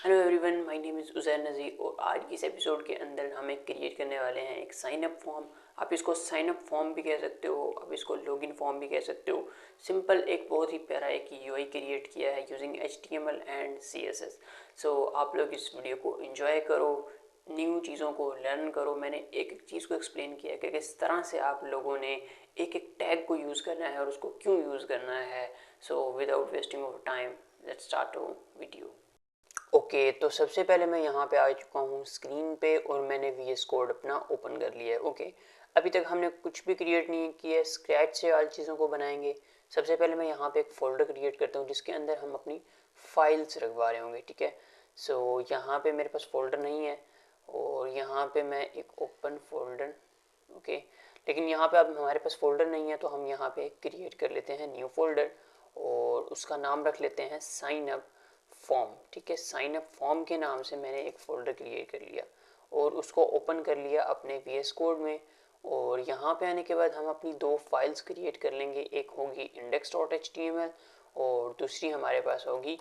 Hello everyone, my name is Uzair Nazir और आज की इस एपिसोड के अंदर हम एक क्रिएट करने वाले हैं एक साइन अप फॉर्म। आप इसको साइन अप फॉर्म भी कह सकते हो, आप इसको लॉगिन फॉर्म भी कह सकते हो। सिंपल एक बहुत ही प्यारा एक यूआई क्रिएट किया है यूजिंग एचटीएमएल एंड सीएसएस। सो आप लोग इस वीडियो को एंजॉय करो, न्यू चीज़ों को लर्न करो। मैंने एक एक चीज़ को एक्सप्लेन किया कि किस तरह से आप लोगों ने एक एक टैग को यूज़ करना है और उसको क्यों यूज़ करना है। So without wasting of time let's start video. Okay, तो सबसे पहले मैं यहाँ पे आ चुका हूँ स्क्रीन पे और मैंने VS कोड अपना ओपन कर लिया है। ओके, अभी तक हमने कुछ भी क्रिएट नहीं किया है, स्क्रैच से all चीज़ों को बनाएंगे। सबसे पहले मैं यहाँ पे एक फ़ोल्डर क्रिएट करता हूँ जिसके अंदर हम अपनी फाइल्स रखवा रहे होंगे। ठीक है, सो यहाँ पे मेरे पास फोल्डर नहीं है और यहाँ पे मैं एक ओपन फोल्डर, ओके, लेकिन यहाँ पे अब हमारे पास फोल्डर नहीं है तो हम यहाँ पे क्रिएट कर लेते हैं न्यू फोल्डर और उसका नाम रख लेते हैं साइन अप फॉर्म। ठीक है, साइन अप फॉर्म के नाम से मैंने एक फ़ोल्डर क्रिएट कर लिया और उसको ओपन कर लिया अपने VS कोड में। और यहाँ पे आने के बाद हम अपनी दो फाइल्स क्रिएट कर लेंगे, एक होगी index.html और दूसरी हमारे पास होगी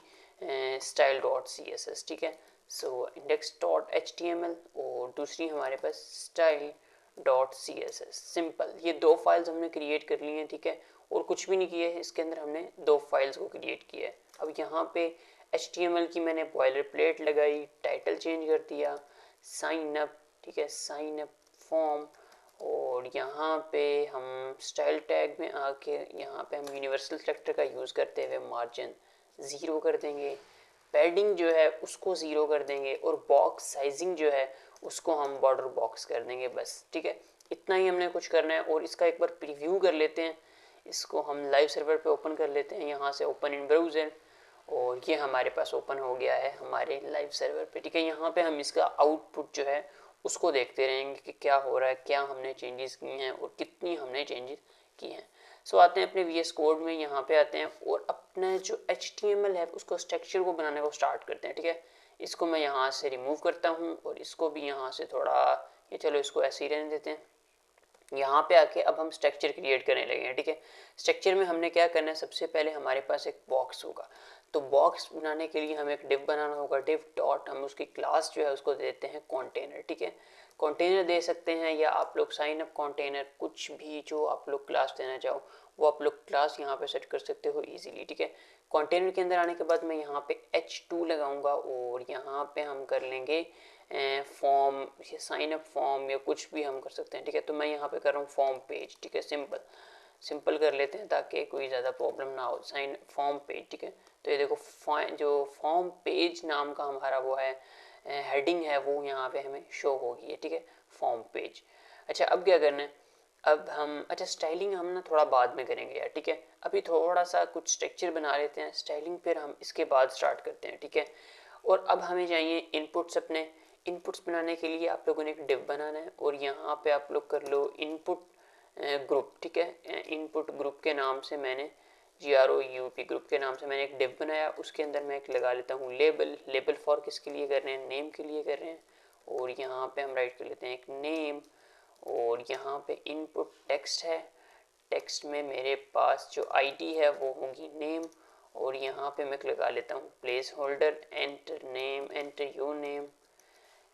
style.css। ठीक है, सो index.html और दूसरी हमारे पास style.css। सिंपल, ये दो फाइल्स हमने क्रिएट कर ली हैं। ठीक है, और कुछ भी नहीं किया है, इसके अंदर हमने दो फाइल्स को क्रिएट किया है। अब यहाँ पे HTML की मैंने बॉयलर प्लेट लगाई, टाइटल चेंज कर दिया साइन अप। ठीक है, साइन अप फॉर्म और यहाँ पे हम स्टाइल टैग में आके यहाँ पे हम यूनिवर्सल सेलेक्टर का यूज़ करते हुए मार्जिन 0 कर देंगे, पैडिंग जो है उसको 0 कर देंगे और बॉक्स साइजिंग जो है उसको हम बॉर्डर बॉक्स कर देंगे बस। ठीक है, इतना ही हमने कुछ करना है और इसका एक बार प्रीव्यू कर लेते हैं। इसको हम लाइव सर्वर पे ओपन कर लेते हैं, यहाँ से ओपन इन ब्राउज़र और ये हमारे पास ओपन हो गया है हमारे लाइव सर्वर पे। ठीक है, यहाँ पे हम इसका आउटपुट जो है उसको देखते रहेंगे कि क्या हो रहा है, क्या हमने चेंजेस किए हैं और कितनी हमने चेंजेस किए हैं। सो आते हैं अपने VS कोड में, यहाँ पे आते हैं और अपने जो HTML है उसको स्ट्रक्चर को बनाने को स्टार्ट करते हैं। ठीक है, इसको मैं यहाँ से रिमूव करता हूँ और इसको भी यहाँ से थोड़ा, ये चलो इसको ऐसे ही रहने देते हैं। यहाँ पे आके अब हम स्ट्रक्चर क्रिएट करने लगे हैं। ठीक है, स्ट्रक्चर में हमने क्या करना है, सबसे पहले हमारे पास एक बॉक्स होगा, तो बॉक्स बनाने के लिए हमें एक डिव बनाना होगा। डिव डॉट, हम उसकी क्लास जो है उसको देते हैं कंटेनर। ठीक है, कंटेनर दे सकते हैं या आप लोग साइन अप कंटेनर, कुछ भी जो आप लोग क्लास देना चाहो वो आप लोग क्लास यहाँ पे सेट कर सकते हो इजीली। ठीक है, कंटेनर के अंदर आने के बाद मैं यहाँ पे H2 लगाऊंगा और यहाँ पे हम कर लेंगे फॉर्म या साइन अप फॉर्म या कुछ भी हम कर सकते हैं। ठीक है, तो मैं यहाँ पे कर रहा हूँ फॉर्म पेज। ठीक है, सिंपल सिंपल कर लेते हैं ताकि कोई ज़्यादा प्रॉब्लम ना हो। Sign form page. ठीक है, तो ये देखो जो फॉर्म पेज नाम का हमारा वो है हेडिंग है वो यहाँ पे हमें शो होगी है। ठीक है, फॉर्म पेज। अच्छा, अब क्या करना है, अब हम, अच्छा स्टाइलिंग हम ना थोड़ा बाद में करेंगे यार। ठीक है, अभी थोड़ा सा कुछ स्ट्रक्चर बना लेते हैं, स्टाइलिंग फिर हम इसके बाद स्टार्ट करते हैं। ठीक है, और अब हमें चाहिए इनपुट्स। अपने इनपुट्स बनाने के लिए आप लोगों ने एक डिव बनाना है और यहाँ पे आप लोग कर लो इनपुट ग्रुप। ठीक है, इनपुट ग्रुप के नाम से मैंने GROUP ग्रुप के नाम से मैंने एक डिव बनाया, उसके अंदर मैं एक लगा लेता हूँ लेबल। लेबल फॉर किसके लिए कर रहे हैं, नेम के लिए कर रहे हैं और यहाँ पे हम राइट कर लेते हैं एक नेम और यहाँ पे इनपुट टेक्स्ट है, टेक्स्ट में मेरे पास जो आईडी है वो होगी नेम और यहाँ पे मैं लगा लेता हूँ place holder, enter name, enter your name,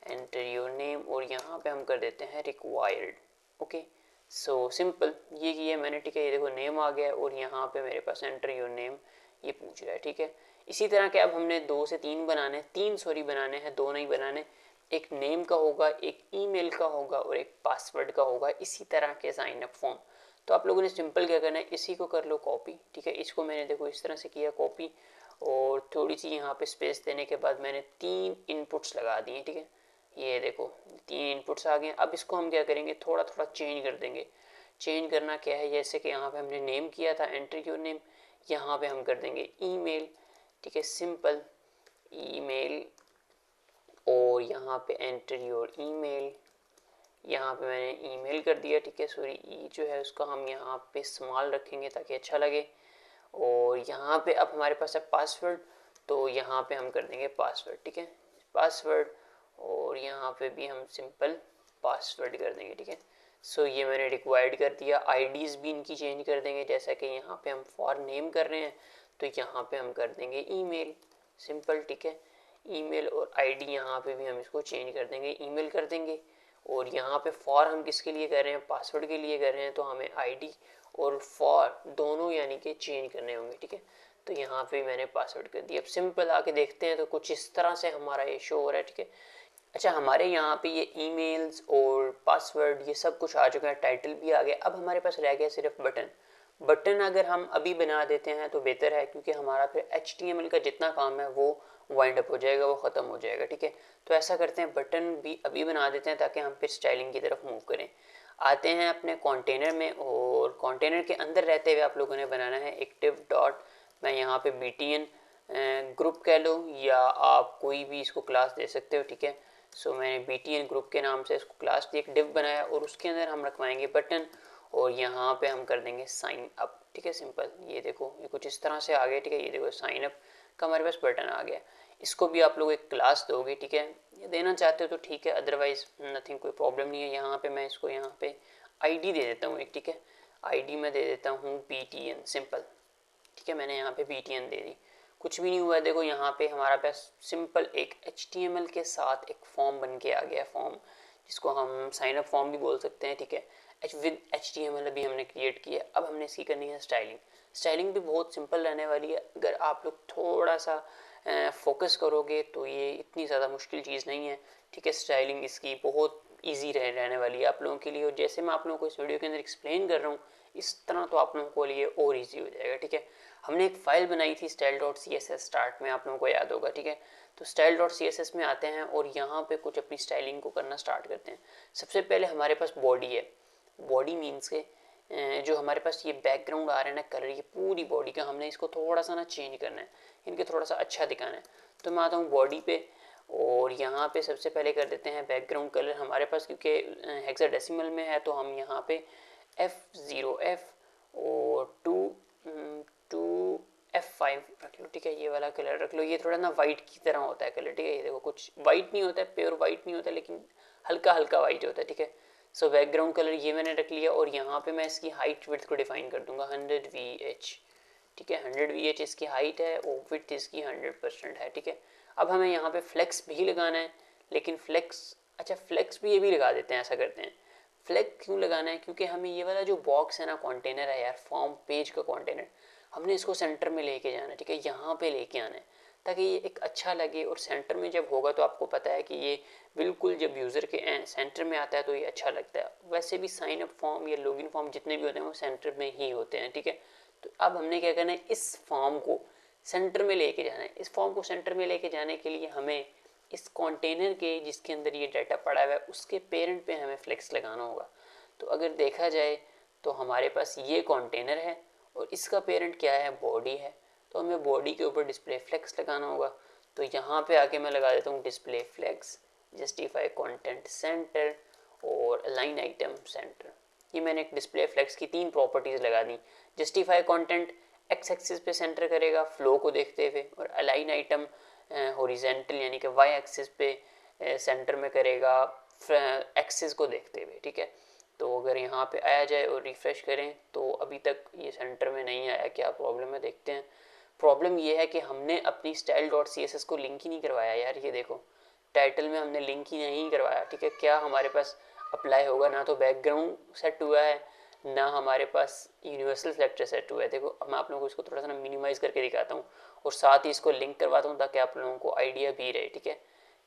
enter your name और यहाँ पे हम कर देते हैं रिक्वायर्ड। ओके, सो सिंपल ये किया मैंने। ठीक है, ये देखो नेम आ गया और यहाँ पे मेरे पास एंटर योर नेम ये पूछ रहा है। ठीक है, इसी तरह के अब हमने 2 से 3 बनाने, 3 सॉरी बनाने हैं, 2 नहीं बनाने। एक नेम का होगा, एक ईमेल का होगा और एक पासवर्ड का होगा, इसी तरह के साइन अप फॉर्म। तो आप लोगों ने सिंपल क्या करना है, इसी को कर लो कॉपी। ठीक है, इसको मैंने देखो इस तरह से किया कॉपी और थोड़ी सी यहाँ पे स्पेस देने के बाद मैंने 3 इनपुट्स लगा दिए। ठीक है, ये देखो 3 इनपुट्स आ गए। अब इसको हम क्या करेंगे, थोड़ा थोड़ा चेंज कर देंगे। चेंज करना क्या है, जैसे कि यहाँ पे हमने नेम किया था एंटर योर नेम, यहाँ पे हम कर देंगे ईमेल। ठीक है, सिंपल ईमेल और यहाँ पे एंटर योर ईमेल, यहाँ पे मैंने ईमेल कर दिया। ठीक है, सॉरी ई जो है उसका हम यहाँ पे स्मॉल रखेंगे ताकि अच्छा लगे और यहाँ पे अब हमारे पास है पासवर्ड, तो यहाँ पे हम कर देंगे पासवर्ड। ठीक है, पासवर्ड और यहाँ पे भी हम सिंपल पासवर्ड कर देंगे। ठीक है, सो ये मैंने रिक्वायर्ड कर दिया। आईडीज़ भी इनकी चेंज कर देंगे, जैसा कि यहाँ पे हम फॉर नेम कर रहे हैं तो यहाँ पे हम कर देंगे ईमेल, सिंपल। ठीक है, ईमेल और आईडी यहाँ पे भी हम इसको चेंज कर देंगे, ईमेल कर देंगे। और यहाँ पे फॉर हम किसके लिए कर रहे हैं, पासवर्ड के लिए कर रहे हैं, तो हमें आईडी और फॉर दोनों यानी कि चेंज करने होंगे, ठीक है। तो यहाँ पे मैंने पासवर्ड कर दिया। अब सिंपल आके देखते हैं तो कुछ इस तरह से हमारा ये शो हो रहा है, ठीक है। अच्छा, हमारे यहाँ पे ये ईमेल्स और पासवर्ड ये सब कुछ आ चुका है, टाइटल भी आ गया। अब हमारे पास रह गया सिर्फ बटन। बटन अगर हम अभी बना देते हैं तो बेहतर है, क्योंकि हमारा फिर HTML का जितना काम है वो वाइंड अप हो जाएगा, वो ख़त्म हो जाएगा, ठीक है। तो ऐसा करते हैं, बटन भी अभी बना देते हैं ताकि हम फिर स्टाइलिंग की तरफ मूव करें। आते हैं अपने कंटेनर में, और कंटेनर के अंदर रहते हुए आप लोगों ने बनाना है एक्टिव डॉट, मैं यहाँ पे BTN ग्रुप कह लो, या आप कोई भी इसको क्लास दे सकते हो, ठीक है। सो मैंने BTN ग्रुप के नाम से इसको क्लास दी, एक डिव बनाया, और उसके अंदर हम रखवाएंगे बटन, और यहाँ पे हम कर देंगे साइन अप, ठीक है। सिंपल, ये देखो ये कुछ इस तरह से आ गया, ठीक है। ये देखो साइन अप का हमारे पास बटन आ गया। इसको भी आप लोग एक क्लास दोगे, ठीक है, ये देना चाहते हो तो ठीक है, अदरवाइज नथिंग, कोई प्रॉब्लम नहीं है। यहाँ पे मैं इसको यहाँ पे आईडी दे देता हूँ एक, ठीक है। आईडी में दे देता हूँ BTN सिंपल, ठीक है। मैंने यहाँ पे BTN दे दी, कुछ भी नहीं हुआ है। देखो यहाँ पे हमारा पास सिंपल एक HTML के साथ एक फॉर्म बन के आ गया, फॉर्म जिसको हम साइन अप फॉर्म भी बोल सकते हैं, ठीक है। विद HTML अभी हमने क्रिएट किया। अब हमने इसकी करनी है स्टाइलिंग। स्टाइलिंग भी बहुत सिंपल रहने वाली है, अगर आप लोग थोड़ा सा फोकस करोगे तो ये इतनी ज़्यादा मुश्किल चीज़ नहीं है, ठीक है। स्टाइलिंग इसकी बहुत ईजी रहने वाली है आप लोगों के लिए, और जैसे मैं आप लोगों को इस वीडियो के अंदर एक्सप्लेन कर रहा हूँ इस तरह तो आप लोगों को लिए और ईजी हो जाएगा, ठीक है। हमने एक फाइल बनाई थी style.css स्टार्ट में, आप लोगों को याद होगा, ठीक है। तो style.css में आते हैं और यहाँ पे कुछ अपनी स्टाइलिंग को करना स्टार्ट करते हैं। सबसे पहले हमारे पास बॉडी है। बॉडी मीन्स के जो हमारे पास ये बैकग्राउंड आ रहा है ना कलर, ये पूरी बॉडी का हमने इसको थोड़ा सा ना चेंज करना है, इनके थोड़ा सा अच्छा दिखाना है। तो मैं आता हूँ बॉडी पे, और यहाँ पे सबसे पहले कर देते हैं बैकग्राउंड कलर हमारे पास, क्योंकि हेक्साडेसिमल में है तो हम यहाँ पे F0F और 2F5 रख लो, ठीक है। ये वाला कलर रख लो, ये थोड़ा ना वाइट की तरह होता है कलर, ठीक है। ये देखो कुछ वाइट नहीं होता है, प्योर वाइट नहीं होता, लेकिन हल्का हल्का वाइट होता है, ठीक है। सो बैकग्राउंड कलर ये मैंने रख लिया, और यहाँ पे मैं इसकी हाइट विड्थ को डिफाइन कर दूंगा 100 VH, ठीक है। 100 VH इसकी हाइट है और विड्थ इसकी 100% है, ठीक है। अब हमें यहाँ पे फ्लेक्स भी लगाना है, लेकिन फ्लेक्स, अच्छा फ्लेक्स भी ये भी लगा देते हैं, ऐसा करते हैं। फ्लेक्स क्यों लगाना है, क्योंकि हमें ये वाला जो बॉक्स है ना, कंटेनर है यार, फॉर्म पेज का कंटेनर, हमने इसको सेंटर में लेके जाना है, ठीक है। यहाँ पे लेके आना है ताकि ये एक अच्छा लगे, और सेंटर में जब होगा तो आपको पता है कि ये बिल्कुल जब यूज़र के सेंटर में आता है तो ये अच्छा लगता है। वैसे भी साइन अप फॉर्म या लॉगिन फॉर्म जितने भी होते हैं वो सेंटर में ही होते हैं, ठीक है। तो अब हमने क्या करना है, इस फॉर्म को सेंटर में लेके जाना है। इस फॉर्म को सेंटर में लेके जाने के लिए हमें इस कंटेनर के जिसके अंदर ये डाटा पड़ा हुआ है उसके पेरेंट पे हमें फ्लेक्स लगाना होगा। तो अगर देखा जाए तो हमारे पास ये कंटेनर है और इसका पेरेंट क्या है, बॉडी है, तो हमें बॉडी के ऊपर डिस्प्ले फ्लेक्स लगाना होगा। तो यहाँ पे आके मैं लगा देता हूँ display flex, justify content center और अलाइन आइटम सेंटर। ये मैंने एक डिस्प्ले फ्लेक्स की 3 प्रॉपर्टीज़ लगा दी। जस्टिफाई कंटेंट एक्स एक्सिस पे सेंटर करेगा फ्लो को देखते हुए, और अलाइन आइटम हॉरिजेंटल यानी कि वाई एक्सिस पे सेंटर में करेगा एक्सिस को देखते हुए, ठीक है। तो अगर यहाँ पे आया जाए और रिफ़्रेश करें तो अभी तक ये सेंटर में नहीं आया, क्या प्रॉब्लम है देखते हैं। प्रॉब्लम ये है कि हमने अपनी style.css को लिंक ही नहीं करवाया यार, ये देखो टाइटल में हमने लिंक ही नहीं करवाया, ठीक है। क्या हमारे पास अप्लाई होगा, ना तो बैकग्राउंड सेट हुआ है, ना हमारे पास यूनिवर्सल सेलेक्टर सेट हुआ है। देखो मैं आप लोगों को इसको थोड़ा सा ना मिनिमाइज़ करके दिखाता हूँ, और साथ ही इसको लिंक करवाता हूँ ताकि आप लोगों को आइडिया भी रहे, ठीक है,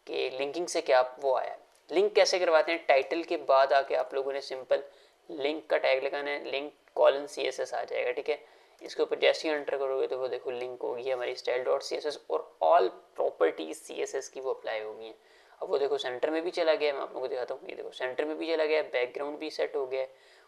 कि लिंकिंग से क्या वो आया। लिंक कैसे करवाते हैं, टाइटल के बाद आके आप लोगों ने सिंपल लिंक का टैग लगाना है, लिंक कॉलन CSS आ जाएगा, ठीक है। इसके ऊपर जैसे ही एंटर करोगे तो वो देखो लिंक होगी हमारी style.css, और ऑल प्रॉपर्टीज CSS की वो अप्लाई होगी हैं। अब वो देखो सेंटर में भी चला गया, मैं आप लोगों को दिखाता हूँ, ये देखो सेंटर में भी चला गया, बैकग्राउंड भी सेट हो गया,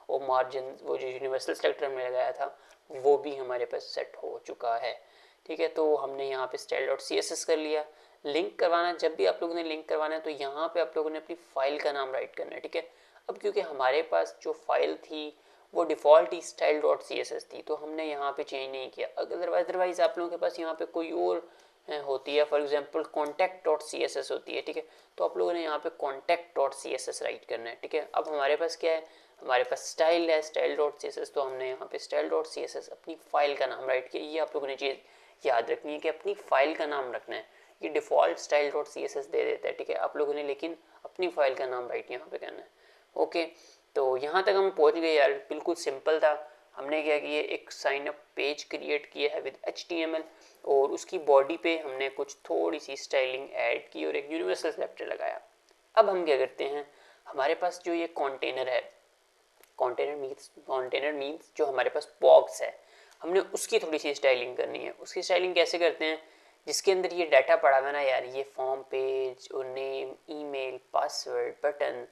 और मार्जिन वो जो यूनिवर्सल सेलेक्टर हमने लगाया था वो भी हमारे पास सेट हो चुका है, ठीक है। तो हमने यहाँ पे style.css कर लिया। लिंक करवाना, जब भी आप लोगों ने लिंक करवाना है तो यहाँ पे आप लोगों ने अपनी फाइल का नाम राइट करना है, ठीक है। अब क्योंकि हमारे पास जो फाइल थी वो डिफ़ॉल्ट ही style.css थी, तो हमने यहाँ पे चेंज नहीं किया। अदरवाइज़ आप लोगों के पास यहाँ पे कोई और होती है, फॉर एग्जांपल contact.css होती है, ठीक है। तो आप लोगों ने यहाँ पे contact.css राइट करना है, ठीक है। अब हमारे पास क्या है, हमारे पास स्टाइल है style.css, तो हमने यहाँ पे style.css अपनी फाइल का नाम राइट किया। ये आप लोगों ने चीज़ याद रखनी है कि अपनी फाइल का नाम रखना है, ये default style dot C S S दे देता है, ठीक है। आप लोगों ने लेकिन अपनी फाइल का नाम राइट यहाँ पे करना है। ओके, तो यहाँ तक हम पहुँच गए यार, बिल्कुल सिंपल था। हमने क्या किया, एक साइन अप पेज क्रिएट किया है विद HTML और उसकी बॉडी पे हमने कुछ थोड़ी सी स्टाइलिंग ऐड की और एक यूनिवर्सल सेलेक्टर लगाया। अब हम क्या करते हैं, हमारे पास जो ये कंटेनर है, कंटेनर मीन्स जो हमारे पास बॉक्स है, हमने उसकी थोड़ी सी स्टाइलिंग करनी है। उसकी स्टाइलिंग कैसे करते हैं, जिसके अंदर ये डाटा पड़ा हुआ है ना यार, ये फॉर्म पेज और नेम, ईमेल, पासवर्ड, बटन,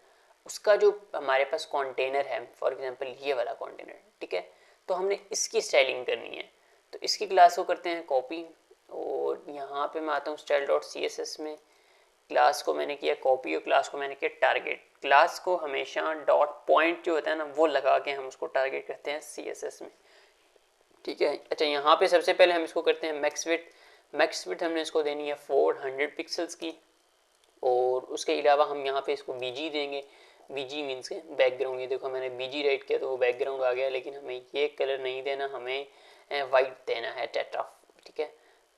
उसका जो हमारे पास कंटेनर है, फॉर एग्जांपल ये वाला कंटेनर, ठीक है, तो हमने इसकी स्टाइलिंग करनी है। तो इसकी क्लास को करते हैं कॉपी और यहाँ पे मैं आता हूँ style dot C S S में। क्लास को मैंने किया कॉपी और क्लास को मैंने किया टारगेट। क्लास को हमेशा डॉट पॉइंट जो होता है ना वो लगा के हम उसको टारगेट करते हैं सी एस एस में, ठीक है। अच्छा, यहाँ पे सबसे पहले हम इसको करते हैं मैक्स विड्थ हमने इसको देनी है 400 पिक्सल्स की और उसके अलावा हम यहाँ पे इसको बीजी देंगे। बीजी मीन्स के बैकग्राउंड, ये देखो मैंने बीजी राइट किया तो वो बैकग्राउंड आ गया, लेकिन हमें ये कलर नहीं देना, हमें वाइट देना है, टेट्रा, ठीक है।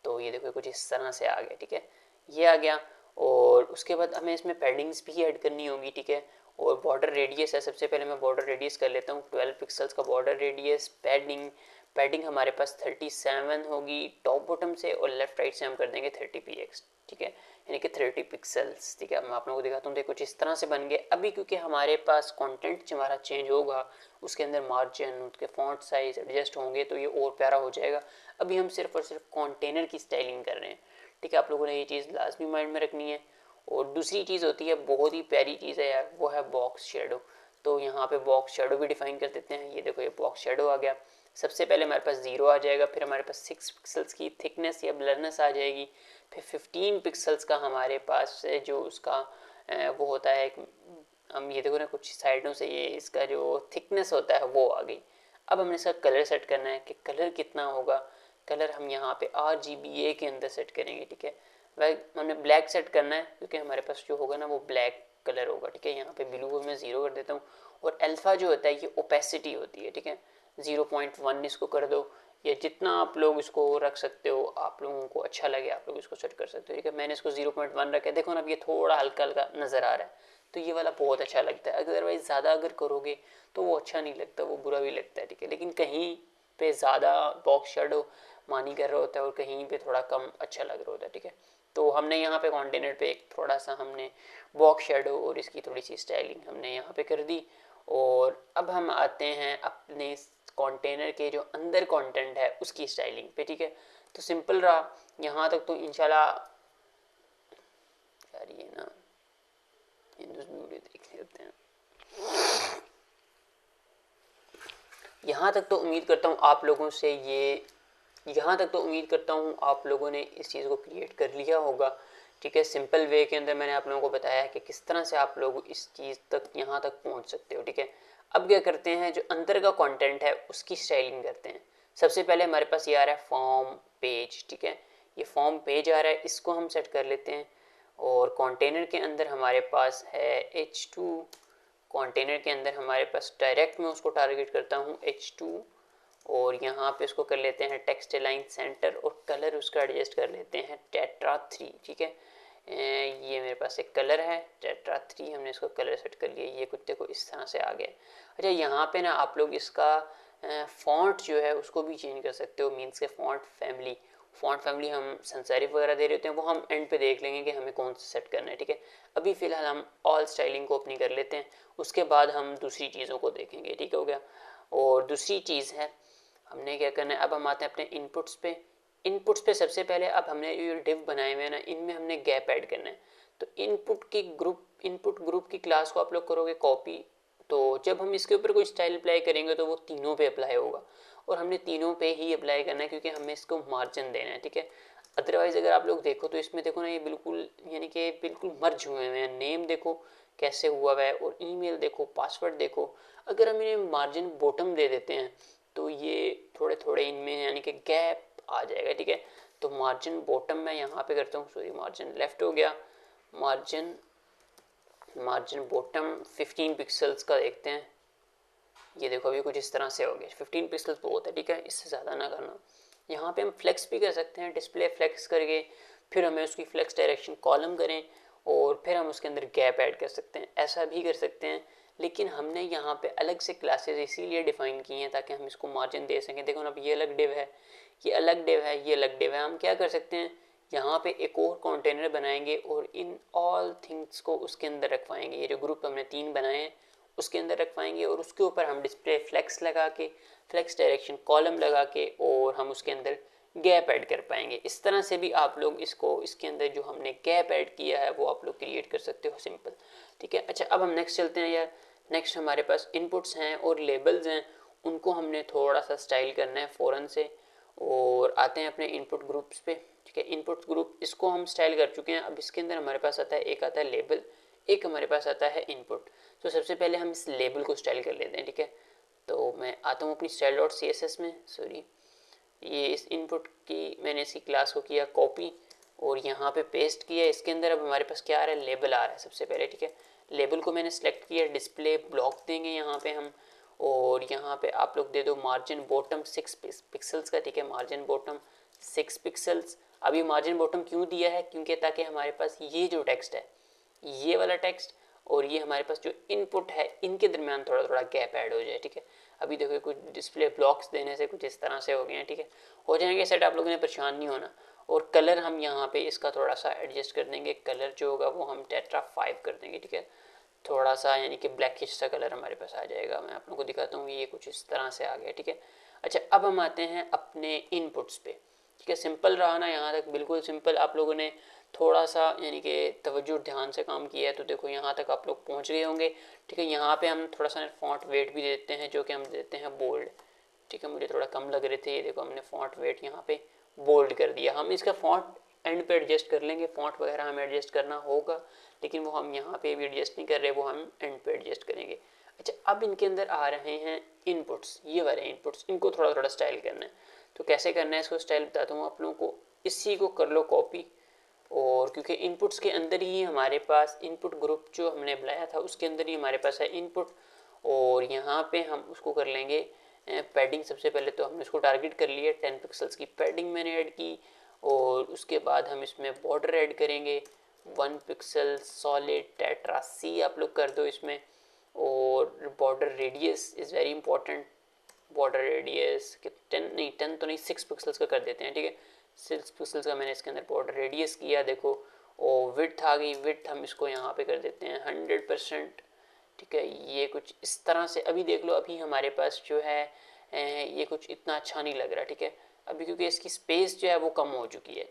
तो ये देखो कुछ इस तरह से आ गया, ठीक है, ये आ गया। और उसके बाद हमें इसमें पैडिंग्स भी ऐड करनी होगी, ठीक है। और बॉर्डर रेडियस है, सबसे पहले मैं बॉर्डर रेडियस कर लेता हूँ 12 पिक्सल्स का बॉर्डर रेडियस। पैडिंग हमारे पास 37 होगी टॉप बॉटम से और लेफ्ट राइट से हम कर देंगे 30px, ठीक है, यानी कि 30 पिक्सल्स, ठीक है। मैं आप लोगों को दिखाता हूँ, देखो कुछ इस तरह से बन गए। अभी क्योंकि हमारे पास कंटेंट हमारा चेंज होगा, उसके अंदर मार्जिन, उसके फॉन्ट साइज एडजस्ट होंगे तो ये और प्यारा हो जाएगा। अभी हम सिर्फ और सिर्फ कंटेनर की स्टाइलिंग कर रहे हैं, ठीक है। आप लोगों ने ये चीज़ लाजमी माइंड में रखनी है। और दूसरी चीज़ होती है, बहुत ही प्यारी चीज़ है यार, वो है बॉक्स शेडो। तो यहाँ पे बॉक्स शेडो भी डिफाइन कर देते हैं। ये देखो ये बॉक्स शेडो आ गया। सबसे पहले हमारे पास 0 आ जाएगा, फिर हमारे पास 6 पिक्सल्स की थिकनेस या ब्लरनेस आ जाएगी, फिर 15 पिक्सल्स का हमारे पास जो उसका वो होता है, हम ये देखो ना कुछ साइडों से ये इसका जो थिकनेस होता है वो आ गई। अब हमने इसका कलर सेट करना है कि कलर कितना होगा। कलर हम यहाँ पे RGBA के अंदर सेट करेंगे, ठीक है। वह हमने ब्लैक सेट करना है क्योंकि हमारे पास जो होगा ना वो ब्लैक कलर होगा, ठीक है। यहाँ पे ब्लू को मैं 0 कर देता हूँ। और अल्फा जो होता है ये ओपेसिटी होती है, ठीक है, 0.1 इसको कर दो, या जितना आप लोग इसको रख सकते हो, आप लोगों को अच्छा लगे आप लोग इसको सेट कर सकते हो, ठीक है। मैंने इसको 0.1 रखा है, देखो ना अब ये थोड़ा हल्का हल्का नज़र आ रहा है, तो ये वाला बहुत अच्छा लगता है। अदरवाइज़ ज़्यादा अगर करोगे तो वो अच्छा नहीं लगता, वो बुरा भी लगता है, ठीक है। लेकिन कहीं पे ज़्यादा बॉक्स शेडो मानी कर रहा होता है और कहीं पे थोड़ा कम अच्छा लग रहा होता है, ठीक है। तो हमने यहाँ पे कंटेनर पे एक थोड़ा सा हमने बॉक्स शेडो और इसकी थोड़ी सी स्टाइलिंग हमने यहाँ पे कर दी। और अब हम आते हैं अपने कंटेनर के जो अंदर कंटेंट है उसकी स्टाइलिंग पे, ठीक है। तो सिंपल रहा यहाँ तक, तो इंशाल्लाह यार ये ना हिंदूज वीडियो देख लेते हैं। यहाँ तक तो उम्मीद करता हूँ आप लोगों से यहाँ तक तो उम्मीद करता हूँ आप लोगों ने इस चीज़ को क्रिएट कर लिया होगा, ठीक है। सिंपल वे के अंदर मैंने आप लोगों को बताया है कि किस तरह से आप लोग इस चीज़ तक यहाँ तक पहुँच सकते हो, ठीक है। अब क्या करते हैं, जो अंदर का कंटेंट है उसकी स्टाइलिंग करते हैं। सबसे पहले हमारे पास ये आ रहा है फॉर्म पेज, ठीक है, ये फॉर्म पेज आ रहा है, इसको हम सेट कर लेते हैं। और कंटेनर के अंदर हमारे पास है H2, कंटेनर के अंदर हमारे पास डायरेक्ट मैं उसको टारगेट करता हूँ H2 और यहाँ पे इसको कर लेते हैं टेक्स्ट अलाइन सेंटर और कलर उसका एडजस्ट कर लेते हैं टेट्रा 3, ठीक है। ये मेरे पास एक कलर है टेट्रा 3, हमने इसको कलर सेट कर लिया, ये कुछ देखो इस तरह से आ गया। अच्छा, यहाँ पे ना आप लोग इसका फॉन्ट जो है उसको भी चेंज कर सकते हो, मीन्स के फॉन्ट फैमिली हम sans serif वगैरह दे रहे होते हैं, वो हम एंड पे देख लेंगे कि हमें कौन सा सेट करना है, ठीक है। अभी फ़िलहाल हम ऑल स्टाइलिंग को अपनी कर लेते हैं, उसके बाद हम दूसरी चीज़ों को देखेंगे, ठीक हो गया। और दूसरी चीज़ है हमने क्या करना है, अब हम आते हैं अपने इनपुट्स पे सबसे पहले अब हमने ये डिव बनाए हुए हैं ना, इनमें हमने गैप ऐड करना है। तो इनपुट ग्रुप की क्लास को आप लोग करोगे कॉपी, तो जब हम इसके ऊपर कोई स्टाइल अप्लाई करेंगे तो वो तीनों पे अप्लाई होगा और हमने तीनों पे ही अप्लाई करना है क्योंकि हमें इसको मार्जिन देना है, ठीक है। अदरवाइज़ अगर आप लोग देखो तो इसमें देखो ना ये बिल्कुल यानी कि बिल्कुल मर्ज हुए हुए हैं। नेम देखो कैसे हुआ हुआ है और ईमेल देखो, पासवर्ड देखो। अगर हम इन्हें मार्जिन बॉटम दे देते हैं तो ये थोड़े थोड़े इनमें यानी कि गैप आ जाएगा, ठीक है। तो मार्जिन बॉटम मैं यहाँ पे करता हूँ, सॉरी मार्जिन लेफ्ट हो गया, मार्जिन बॉटम 15 पिक्सल्स का देखते हैं। ये देखो अभी कुछ इस तरह से हो गया, 15 पिक्सल्स बहुत है, ठीक है, इससे ज़्यादा ना करना। यहाँ पे हम फ्लेक्स भी कर सकते हैं, डिस्प्ले फ्लेक्स करके फिर हमें उसकी फ्लेक्स डायरेक्शन कॉलम करें और फिर हम उसके अंदर गैप ऐड कर सकते हैं, ऐसा भी कर सकते हैं। लेकिन हमने यहाँ पे अलग से क्लासेस इसीलिए डिफाइन की हैं ताकि हम इसको मार्जिन दे सकें। देखो ना, अब ये अलग डिव है, ये अलग डिव है, ये अलग डिव है। हम क्या कर सकते हैं, यहाँ पे एक और कंटेनर बनाएंगे और इन ऑल थिंग्स को उसके अंदर रखवाएंगे। ये जो ग्रुप हमने 3 बनाए हैं उसके अंदर रखवाएंगे और उसके ऊपर हम डिस्प्ले फ्लेक्स लगा के, फ्लेक्स डायरेक्शन कॉलम लगा के, और हम उसके अंदर गैप ऐड कर पाएंगे। इस तरह से भी आप लोग इसको, इसके अंदर जो हमने गैप ऐड किया है वो आप लोग क्रिएट कर सकते हो, सिंपल। ठीक है, अच्छा अब हम नेक्स्ट चलते हैं यार। नेक्स्ट हमारे पास इनपुट्स हैं और लेबल्स हैं, उनको हमने थोड़ा सा स्टाइल करना है फ़ौरन से। और आते हैं अपने इनपुट ग्रुप्स पे। ठीक है, इनपुट ग्रुप इसको हम स्टाइल कर चुके हैं। अब इसके अंदर हमारे पास आता है, एक आता है लेबल, एक हमारे पास आता है इनपुट। तो सबसे पहले हम इस लेबल को स्टाइल कर लेते हैं। ठीक है, तो मैं आता हूँ अपनी style.css में, सॉरी, ये इस इनपुट की मैंने इसकी क्लास को किया कॉपी और यहाँ पे पेस्ट किया। इसके अंदर अब हमारे पास क्या आ रहा है, लेबल आ रहा है सबसे पहले। ठीक है, लेबल को मैंने सेलेक्ट किया, डिस्प्ले ब्लॉक देंगे यहाँ पे हम, और यहाँ पे आप लोग दे दो मार्जिन बॉटम 6 पिक्सल्स का। ठीक है, मार्जिन बॉटम 6 पिक्सल्स। अब ये मार्जिन बॉटम क्यों दिया है, क्योंकि ताकि हमारे पास ये जो टेक्स्ट है, ये वाला टेक्स्ट और ये हमारे पास जो इनपुट है, इनके दरमियान थोड़ा थोड़ा गैप ऐड हो जाए। ठीक है, अभी देखो कुछ डिस्प्ले ब्लॉक्स देने से कुछ इस तरह से हो गए हैं। ठीक है, हो जाएंगे सेट, आप लोगों ने परेशान नहीं होना। और कलर हम यहाँ पे इसका थोड़ा सा एडजस्ट कर देंगे, कलर जो होगा वो हम टेट्रा 5 कर देंगे। ठीक है, थोड़ा सा यानी कि ब्लैकिश सा कलर हमारे पास आ जाएगा। मैं आप लोगों को दिखाता हूँ, ये कुछ इस तरह से आ गया। ठीक है, अच्छा अब हम आते हैं अपने इनपुट्स पे। ठीक है, सिंपल रहा ना यहाँ तक, बिल्कुल सिंपल। आप लोगों ने थोड़ा सा यानी कि तवज्जो ध्यान से काम किया है तो देखो यहाँ तक आप लोग पहुँच गए होंगे। ठीक है, यहाँ पे हम थोड़ा सा फॉन्ट वेट भी देते हैं, जो कि हम देते हैं बोल्ड। ठीक है, मुझे थोड़ा कम लग रहे थे, ये देखो हमने फॉन्ट वेट यहाँ पे बोल्ड कर दिया। हम इसका फॉन्ट एंड पे एडजस्ट कर लेंगे, फॉन्ट वगैरह हमें एडजस्ट करना होगा, लेकिन वो हम यहाँ पे भी एडजस्ट नहीं कर रहे, वो हम एंड पे एडजस्ट करेंगे। अच्छा, अब इनके अंदर आ रहे हैं इनपुट्स, ये वाले इनपुट्स, इनको थोड़ा थोड़ा स्टाइल करना है। तो कैसे करना है इसको स्टाइल बताता हूँ आप लोगों को। इसी को कर लो कॉपी, और क्योंकि इनपुट्स के अंदर ही हमारे पास इनपुट ग्रुप जो हमने बनाया था उसके अंदर ही हमारे पास है इनपुट, और यहाँ पे हम उसको कर लेंगे पैडिंग। सबसे पहले तो हमने उसको टारगेट कर लिया, 10 पिक्सल्स की पैडिंग मैंने ऐड की, और उसके बाद हम इसमें बॉर्डर ऐड करेंगे 1 पिक्सल सॉलिड टेट्रा सी आप लोग कर दो इसमें। और border radius is very important, border radius 10 नहीं, 10 तो नहीं, 6 पिक्सल्स का कर देते हैं। ठीक है, 6 पिक्सल्स का मैंने इसके अंदर बॉर्डर रेडियस किया, देखो। और विड्थ आ गई, विड्थ हम इसको यहाँ पे कर देते हैं 100%। ठीक है, ये कुछ इस तरह से। अभी देख लो, अभी हमारे पास जो है ये कुछ इतना अच्छा नहीं लग रहा। ठीक है, अभी क्योंकि इसकी स्पेस जो है वो कम हो चुकी है।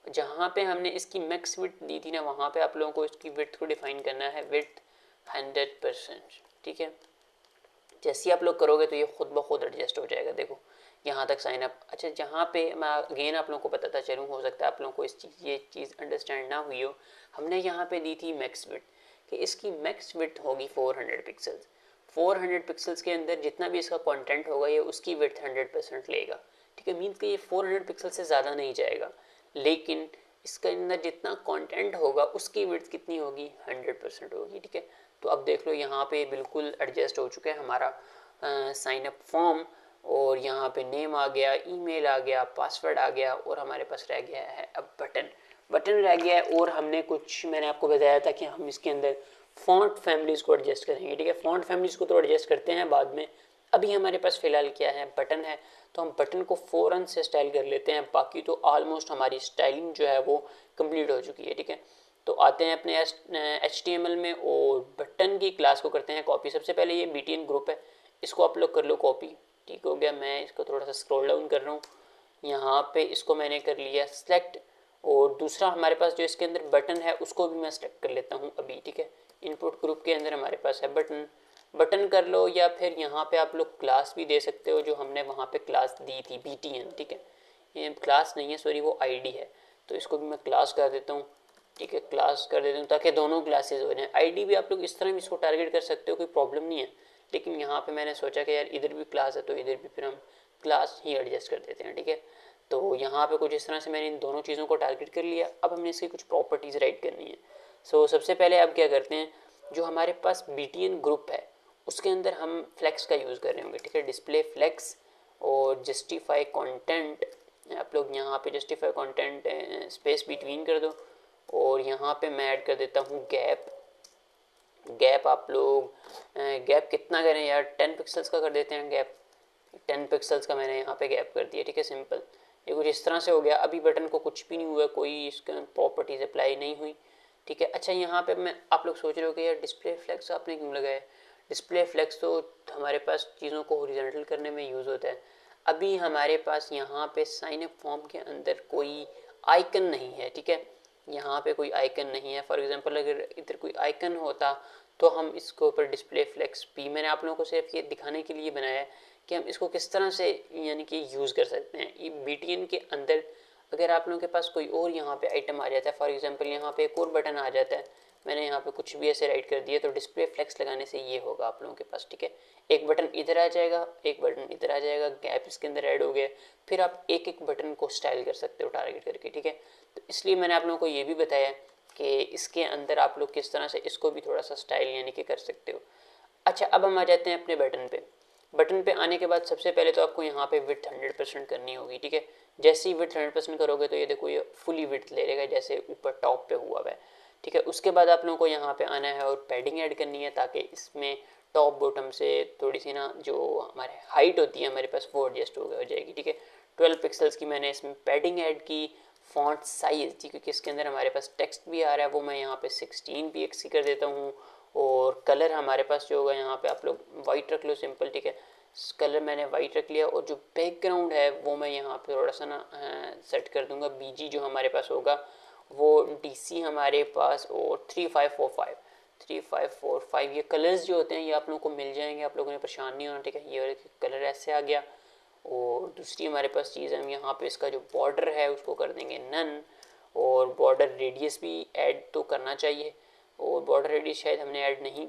जहाँ पे हमने इसकी मैक्स विड्थ दी थी ना, वहाँ पे आप लोगों को इसकी विड्थ को डिफाइन करना है, विड्थ 100%। ठीक है, जैसे ही आप लोग करोगे तो ये खुद ब खुद एडजस्ट हो जाएगा। देखो यहाँ तक साइन अप। अच्छा, जहाँ पे मैं अगेन आप लोगों को बताता चलूँ, हो सकता है आप लोगों को ये चीज़ अंडरस्टैंड ना हुई हो। हमने यहाँ पे दी थी मैक्स विड्थ, कि इसकी मैक्स विड्थ होगी 400 पिक्सल्स। 400 पिक्सल्स के अंदर जितना भी इसका कंटेंट होगा ये उसकी विड्थ 100% लेगा। ठीक है, मीन्स कि ये 400 पिक्सल से ज़्यादा नहीं जाएगा, लेकिन इसके अंदर जितना कंटेंट होगा उसकी विड्थ कितनी होगी, 100% होगी। ठीक है, तो अब देख लो यहाँ पे बिल्कुल एडजस्ट हो चुका है हमारा साइन अप फॉर्म, और यहाँ पे नेम आ गया, ईमेल आ गया, पासवर्ड आ गया, और हमारे पास रह गया है अब बटन। बटन रह गया है, और हमने कुछ, मैंने आपको बताया था कि हम इसके अंदर फॉन्ट फैमिलीज़ को एडजस्ट करेंगे। ठीक है, फॉन्ट फैमिलीज़ को तो एडजस्ट करते हैं बाद में, अभी हमारे पास फ़िलहाल क्या है, बटन है। तो हम बटन को फ़ौरन से स्टाइल कर लेते हैं, बाकी तो ऑलमोस्ट हमारी स्टाइलिंग जो है वो कंप्लीट हो चुकी है। ठीक है, तो आते हैं अपने HTML में, और बटन की क्लास को करते हैं कॉपी। सबसे पहले ये BTN ग्रुप है, इसको आप लोग कर लो कॉपी। ठीक हो गया, मैं इसको थोड़ा सा स्क्रॉल डाउन कर रहा हूँ, यहाँ पे इसको मैंने कर लिया सेलेक्ट। और दूसरा हमारे पास जो इसके अंदर बटन है उसको भी मैं सेलेक्ट कर लेता हूँ अभी। ठीक है, इनपुट ग्रुप के अंदर हमारे पास है बटन, बटन कर लो, या फिर यहाँ पे आप लोग क्लास भी दे सकते हो, जो हमने वहाँ पे क्लास दी थी BTN। ठीक है, ये क्लास नहीं है, सॉरी, वो ID है, तो इसको भी मैं क्लास कर देता हूँ। ठीक है, क्लास कर देता हूँ ताकि दोनों क्लासेज हो जाएं। ID भी आप लोग इस तरह भी इसको टारगेट कर सकते हो, कोई प्रॉब्लम नहीं है, लेकिन यहाँ पे मैंने सोचा कि यार इधर भी क्लास है तो इधर भी फिर हम क्लास ही एडजस्ट कर देते हैं। ठीक है, तो यहाँ पे कुछ इस तरह से मैंने इन दोनों चीज़ों को टारगेट कर लिया। अब हमने इसकी कुछ प्रॉपर्टीज़ राइट करनी है। सबसे पहले अब क्या करते हैं, जो हमारे पास BTN ग्रुप है उसके अंदर हम फ्लेक्स का यूज़ कर रहे होंगे। ठीक है, डिस्प्ले फ्लेक्स और जस्टिफाई कंटेंट आप लोग यहाँ पे जस्टिफाई कंटेंट स्पेस बिटवीन कर दो और यहाँ पे मैं ऐड कर देता हूँ गैप। गैप आप लोग गैप कितना करें यार, 10 पिक्सल्स का कर देते हैं गैप। 10 पिक्सल्स का मैंने यहाँ पे गैप कर दिया, ठीक है, सिंपल। ये कुछ इस तरह से हो गया। अभी बटन को कुछ भी नहीं हुआ, कोई इसका प्रॉपर्टीज अप्लाई नहीं हुई, ठीक है। अच्छा यहाँ पे मैं आप लोग सोच रहे हो कि यार डिस्प्ले फ्लेक्स आपने क्यों लगाया। डिस्प्ले फ्लेक्स तो हमारे पास चीज़ों को हॉरिजॉन्टल करने में यूज़ होता है। अभी हमारे पास यहाँ पे साइन अप फॉर्म के अंदर कोई आइकन नहीं है, ठीक है, यहाँ पे कोई आइकन नहीं है। फॉर एग्जांपल अगर इधर कोई आइकन होता तो हम इसके ऊपर डिस्प्ले फ्लेक्स भी, मैंने आप लोगों को सिर्फ ये दिखाने के लिए बनाया है कि हम इसको किस तरह से यानी कि यूज़ कर सकते हैं। ये BTN के अंदर अगर आप लोगों के पास कोई और यहाँ पे आइटम आ जाता है, फॉर एग्जांपल यहाँ पे एक और बटन आ जाता है, मैंने यहाँ पे कुछ भी ऐसे राइट कर दिया, तो डिस्प्ले फ्लेक्स लगाने से ये होगा आप लोगों के पास, ठीक है। एक बटन इधर आ जाएगा, एक बटन इधर आ जाएगा, गैप इसके अंदर ऐड हो गया, फिर आप एक एक बटन को स्टाइल कर सकते हो टारगेट करके, ठीक है। तो इसलिए मैंने आप लोगों को ये भी बताया कि इसके अंदर आप लोग किस तरह से इसको भी थोड़ा सा स्टाइल यानी कि कर सकते हो। अच्छा अब हम आ जाते हैं अपने बटन पे। बटन पे आने के बाद सबसे पहले तो आपको यहाँ पे विड्थ 100% करनी होगी, ठीक है। जैसे ही विड्थ 100% करोगे तो ये देखो ये फुली विड्थ ले लेगा जैसे ऊपर टॉप पे हुआ है, ठीक है। उसके बाद आप लोगों को यहाँ पे आना है और पैडिंग ऐड करनी है ताकि इसमें टॉप बॉटम से थोड़ी सी ना जो हमारे हाइट होती है हमारे पास वो एडजस्ट हो जाएगी, ठीक है। 12 पिक्सल्स की मैंने इसमें पैडिंग ऐड की। फॉन्ट साइज़, क्योंकि इसके अंदर हमारे पास टेक्स्ट भी आ रहा है, वो मैं यहाँ पे 16 px की कर देता हूँ। और कलर हमारे पास जो होगा यहाँ पे आप लोग वाइट रख लो, सिंपल, ठीक है। कलर मैंने वाइट रख लिया और जो बैकग्राउंड है वो मैं यहाँ पे थोड़ा सा ना सेट कर दूंगा। BG जो हमारे पास होगा वो DC हमारे पास, और 3545 ये कलर्स जो होते हैं ये आप लोगों को मिल जाएंगे, आप लोगों ने परेशान नहीं होना, ठीक है। ये कलर ऐसे आ गया। और दूसरी हमारे पास चीज़ है, हम यहाँ पे इसका जो बॉर्डर है उसको कर देंगे नन, और बॉर्डर रेडियस भी ऐड तो करना चाहिए, और बॉर्डर रेडियस शायद हमने ऐड नहीं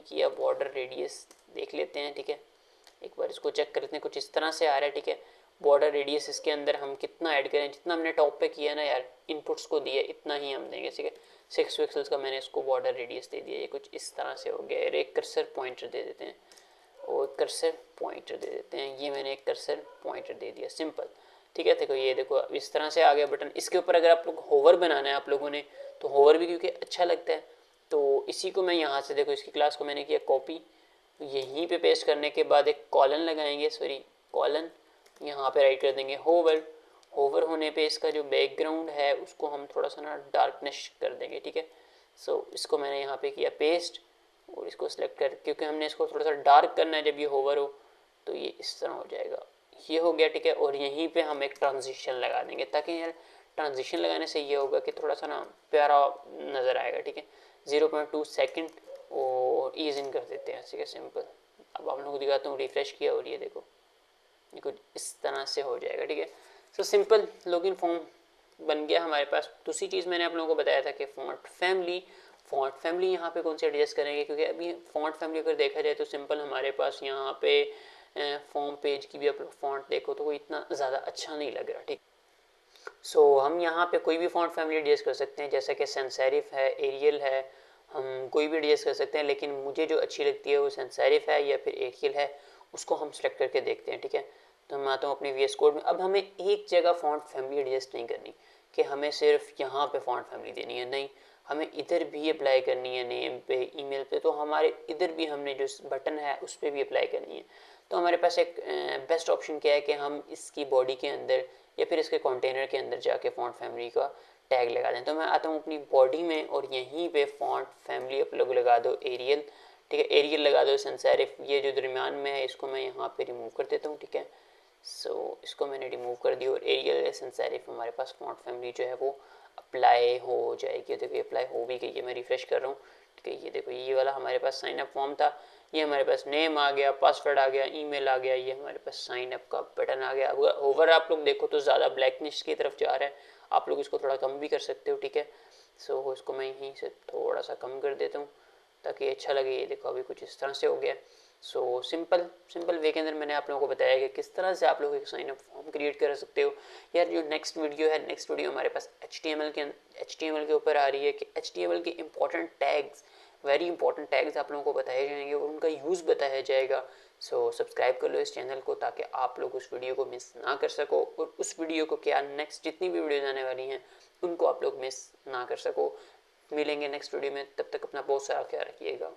किया बॉर्डर रेडियस देख लेते हैं, ठीक है। एक बार इसको चेक कर लेते हैं, कुछ इस तरह से आ रहा है, ठीक है। बॉर्डर रेडियस इसके अंदर हम कितना ऐड करें, जितना हमने टॉप पे किया ना यार, इनपुट्स को दिया इतना ही हम देंगे, ठीक है। 6 पिक्सल्स का मैंने इसको बॉर्डर रेडियस दे दिया। ये कुछ इस तरह से हो गया। एक कर्सर पॉइंटर दे देते हैं, और कर्सर पॉइंटर दे देते हैं। ये मैंने एक कर्सर पॉइंटर दे दिया, सिंपल, ठीक है। देखो ये देखो इस तरह से आ गया बटन। इसके ऊपर अगर आप लोग होवर बनाना है आप लोगों ने तो होवर भी क्योंकि अच्छा लगता है, तो इसी को मैं यहाँ से देखो इसकी क्लास को मैंने किया कॉपी, यहीं पे पेस्ट करने के बाद एक कॉलन लगाएंगे, कॉलन, यहाँ पे राइट कर देंगे होवर। होवर होने पे इसका जो बैकग्राउंड है उसको हम थोड़ा सा ना डार्कनेस कर देंगे, ठीक है। सो इसको मैंने यहाँ पे किया पेस्ट, और इसको सिलेक्ट कर, क्योंकि हमने इसको थोड़ा सा डार्क करना है जब ये होवर हो, तो ये इस तरह हो जाएगा। ये हो गया, ठीक है। और यहीं पे हम एक ट्रांजिशन लगा देंगे, ताकि यार ट्रांजिशन लगाने से ये होगा कि थोड़ा सा ना प्यारा नज़र आएगा, ठीक है। 0.2 सेकेंड और ईज इन कर देते हैं, ठीक है, सिंपल। अब आप लोगों को दिखाता हूँ, रिफ्रेश किया और ये देखो ये कुछ इस तरह से हो जाएगा, ठीक है। सो सिंपल लॉगिन फॉर्म बन गया हमारे पास। दूसरी चीज़ मैंने आप लोगों को बताया था कि फ़ॉन्ट फैमिली यहाँ पे कौन सी एडजस्ट करेंगे, क्योंकि अभी फ़ॉन्ट फैमिली अगर देखा जाए तो सिंपल हमारे पास यहाँ पे फॉर्म पेज की भी आप लोग फ़ॉन्ट देखो तो वो इतना ज़्यादा अच्छा नहीं लग रहा, ठीक। सो हम यहाँ पे कोई भी फ़ॉन्ट फैमिली एडजस्ट कर सकते हैं, जैसे कि सैंस सेरिफ है, एरियल है, हम कोई भी एडजस्ट कर सकते हैं, लेकिन मुझे जो अच्छी लगती है वो सैंस सेरिफ है या फिर एरियल है, उसको हम सेलेक्ट करके देखते हैं, ठीक है। तो मैं आता हूँ अपनी VS कोड में। अब हमें एक जगह फ़ॉन्ट फैमिली एडजस्ट नहीं करनी कि हमें सिर्फ यहाँ पे फ़ॉन्ट फैमिली देनी है, नहीं, हमें इधर भी अप्लाई करनी है, नेम पे, ईमेल पे, तो हमारे इधर भी हमने जो बटन है उस पर भी अप्लाई करनी है। तो हमारे पास एक बेस्ट ऑप्शन क्या है कि हम इसकी बॉडी के अंदर या फिर इसके कंटेनर के अंदर जाके फ़ॉन्ट फैमिली का टैग लगा दें। तो मैं आता हूँ अपनी बॉडी में और यहीं पे फ़ॉन्ट फैमिली आप लोग लगा दो एरियल, ठीक है, एरियल लगा दो सैंस सेरिफ। ये जो दरमियान में है इसको मैं यहाँ पे रिमूव कर देता हूँ, ठीक है। सो इसको मैंने रिमूव कर दिया और एरियल सैंस सेरिफ हमारे पास फ़ॉन्ट फैमिली जो है वो अप्लाई हो जाएगी। देखो ये अप्लाई हो भी गई है, मैं रिफ्रेश कर रहा हूँ, ठीक है। ये देखो ये वाला हमारे पास साइन अप फॉर्म था, ये हमारे पास नेम आ गया, पासवर्ड आ गया, ईमेल आ गया, ये हमारे पास साइन अप का बटन आ गया। अगर ओवर आप लोग देखो तो ज़्यादा ब्लैकनिश की तरफ जा रहा है, आप लोग इसको थोड़ा कम भी कर सकते हो, ठीक है। सो इसको मैं यहीं से थोड़ा सा कम कर देता हूँ ताकि अच्छा लगे। ये देखो अभी कुछ इस तरह से हो गया। सो सिंपल वे के अंदर मैंने आप लोगों को बताया कि किस तरह से आप लोग एक साइन अप फॉर्म क्रिएट कर सकते हो। यार जो नेक्स्ट वीडियो हमारे पास HTML के ऊपर आ रही है कि HTML के important tags, very important tags आप लोगों को बताए जाएंगे और उनका यूज़ बताया जाएगा। सो सब्सक्राइब कर लो इस चैनल को ताकि आप लोग उस वीडियो को मिस ना कर सको, और उस वीडियो को क्या नेक्स्ट जितनी भी वीडियोज आने वाली हैं उनको आप लोग मिस ना कर सको। मिलेंगे नेक्स्ट वीडियो में, तब तक अपना बहुत सारा ख्याल रखिएगा।